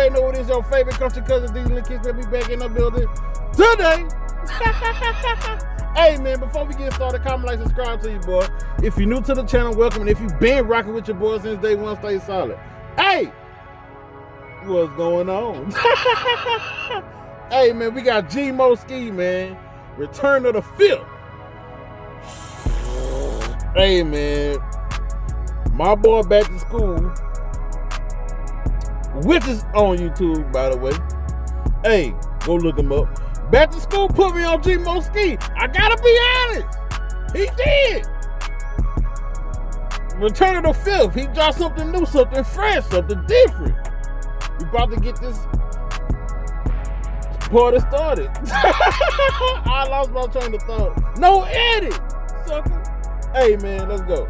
already know what is your favorite country cousin, these little kids that be back in the building today. Hey man, before we get started, comment, like, subscribe to you, boy. If you're new to the channel, welcome. And if you've been rocking with your boy since day one, stay solid. Hey, what's going on? Hey man, we got Skee, man. Return of the Filth. Hey man, my boy back to school, which is on YouTube, by the way. Hey, go look him up. Back to school put me on Skee. I gotta be honest, he did. Return of the Filth. He dropped something new, something fresh, something different. We about to get this party started. I lost my train of thought. No edit, sucker. Hey man, let's go.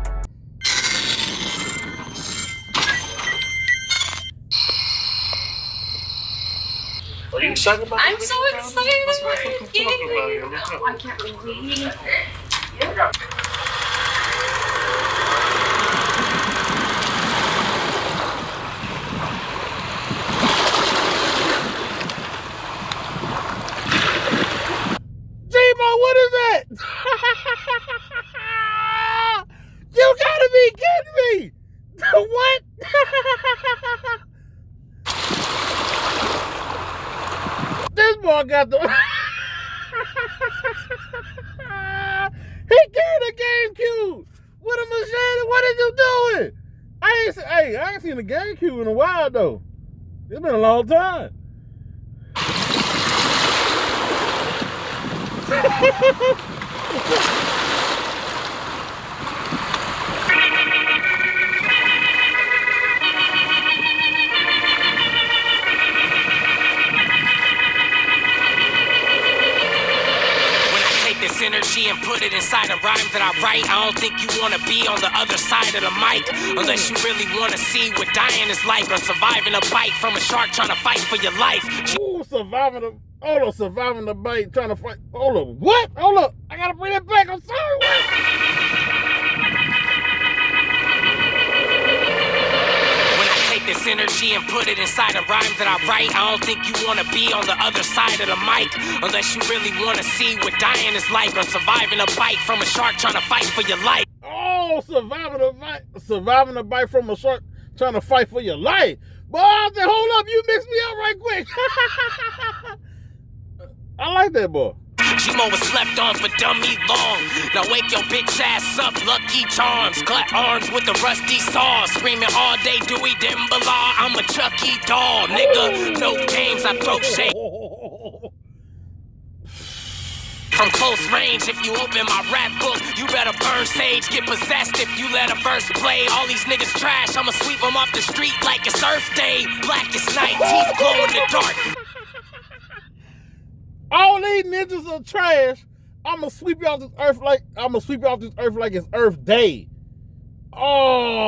Are you excited about I'm so excited. I can't wait. Yeah. What is that? You gotta be kidding me! What? This boy got the he carried a GameCube with a machete. What is you doing? I ain't seen a GameCube in a while though. It's been a long time. This energy and put it inside a rhyme that I write. I don't think you want to be on the other side of the mic, unless you really want to see what dying is like, or surviving a bite from a shark trying to fight for your life. Ooh, surviving the bite, trying to fight. Hold up, what? Hold up, I gotta bring it back. I'm sorry. This energy and put it inside a rhyme that I write. I don't think you want to be on the other side of the mic, unless you really want to see what dying is like, or surviving a bite from a shark trying to fight for your life. Oh, surviving a bite from a shark trying to fight for your life. Boy, I said, hold up, you mixed me up right quick. I like that, boy. G-Mo was slept on for dummy long. Now wake your bitch ass up, Lucky Charms. Clap arms with the rusty saw. Screaming all day, Dewey Dimbalah. I'm a Chucky doll, nigga. No games, I throw shade. From close range, if you open my rap book, you better burn sage. Get possessed if you let a verse play. All these niggas trash, I'ma sweep them off the street like it's Earth Day. Blackest night, teeth glow in the dark. All these ninjas are trash. I'ma sweep you off this earth like it's Earth Day. Oh.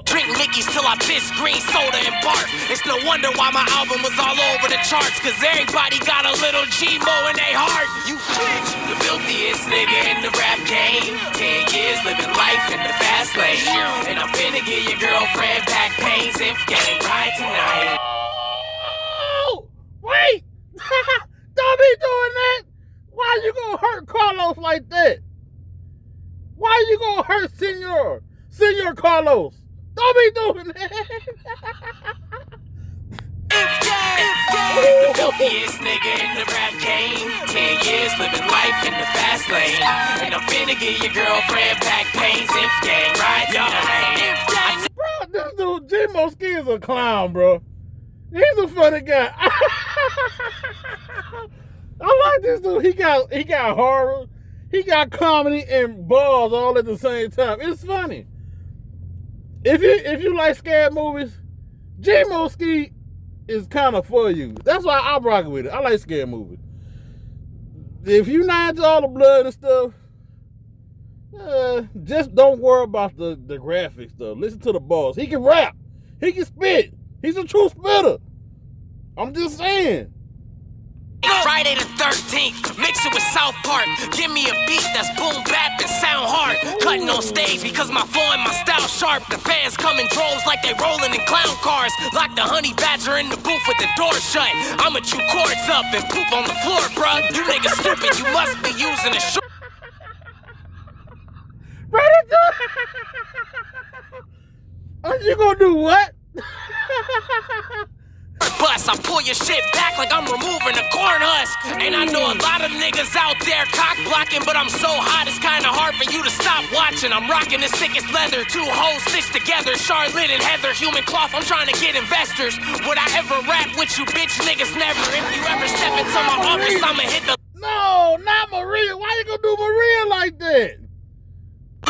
Drink Lickies till I piss green soda and barf. It's no wonder why my album was all over the charts, cause everybody got a little G-Mo in their heart. You bitch, the filthiest nigga in the rap game. 10 years living life in the fast lane, and I'm finna get your girlfriend back pains if getting right tonight. Wait! Don't be doing that! Why you gonna hurt Carlos like that? Why you gonna hurt Senor Carlos? Don't be doing that! The filthiest nigga in the rap game. 10 years living life in the fast lane, and I'm finna get your girlfriend back pains if gang right tonight. Bro, this dude Skee is a clown, bro. He's a funny guy. I like this dude. He got horror, he got comedy and balls all at the same time. It's funny. If you like scared movies, Skee is kind of for you. That's why I'm rocking with it. I like scared movies. If you not into all the blood and stuff, just don't worry about the graphic stuff. Listen to the balls. He can rap. He can spit. He's a true spitter. I'm just saying. Friday the 13th, mix it with South Park. Give me a beat that's boom bap and sound hard. Cutting on stage because my flow and my style sharp. The fans come in droves like they rolling in clown cars. Lock the honey badger in the booth with the door shut. I'ma chew cords up and poop on the floor, bruh. You niggas stupid, you must be using a short. Are you gonna do what? Bus, I pull your shit back like I'm removing a corn husk. And I know a lot of niggas out there cock blocking, but I'm so hot it's kinda hard for you to stop watching. I'm rocking the sickest leather, two hoes stitched together, Charlotte and Heather, human cloth. I'm trying to get investors. Would I ever rap with you bitch niggas? Never. If you ever step into my office, I'ma hit the No, not Maria. Why you gonna do Maria like that?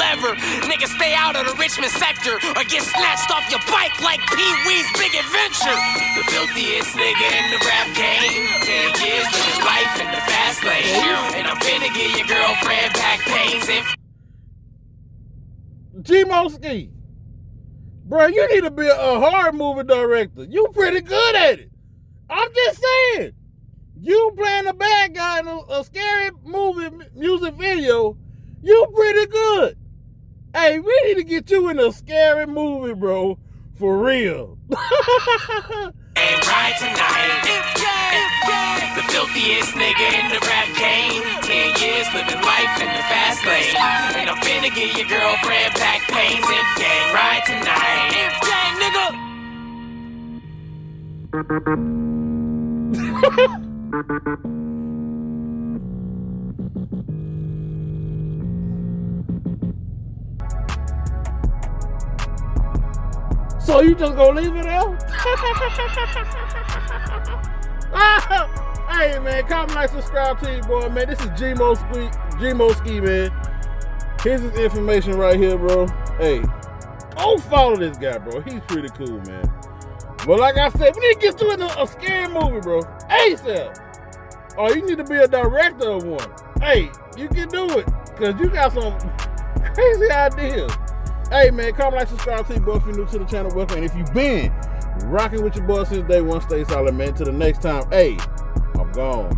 lever. Niggas stay out of the Richmond sector or get snatched off your bike like Pee-wee's Big Adventure. The filthiest nigga in the rap game. 10 years living life in the fast lane. And I'm finna get your girlfriend back pains if Skee. Bro, you need to be a horror movie director. You pretty good at it. I'm just saying. You playing a bad guy in a scary movie music video, you pretty good. Hey, we need to get you in a scary movie, bro. For real. and right tonight. The filthiest nigga in the rap game. 10 years living life in the fast lane. And I'm finna get your girlfriend back pains. If gang right tonight. If gang, nigga. So you just gonna leave it out? Hey man, comment, like, subscribe to you, boy, man. This is Skee, man. Here's his information right here, bro. Hey, go follow this guy, bro. He's pretty cool, man. But like I said, we need to get you in a scary movie, bro. ASAP. Or you need to be a director of one. Hey, you can do it. Cause you got some crazy ideas. Hey man, comment, like, subscribe to you, boy. If you're new to the channel, welcome. And if you've been rocking with your boy since day one, stay solid, man. Till the next time, hey, I'm gone.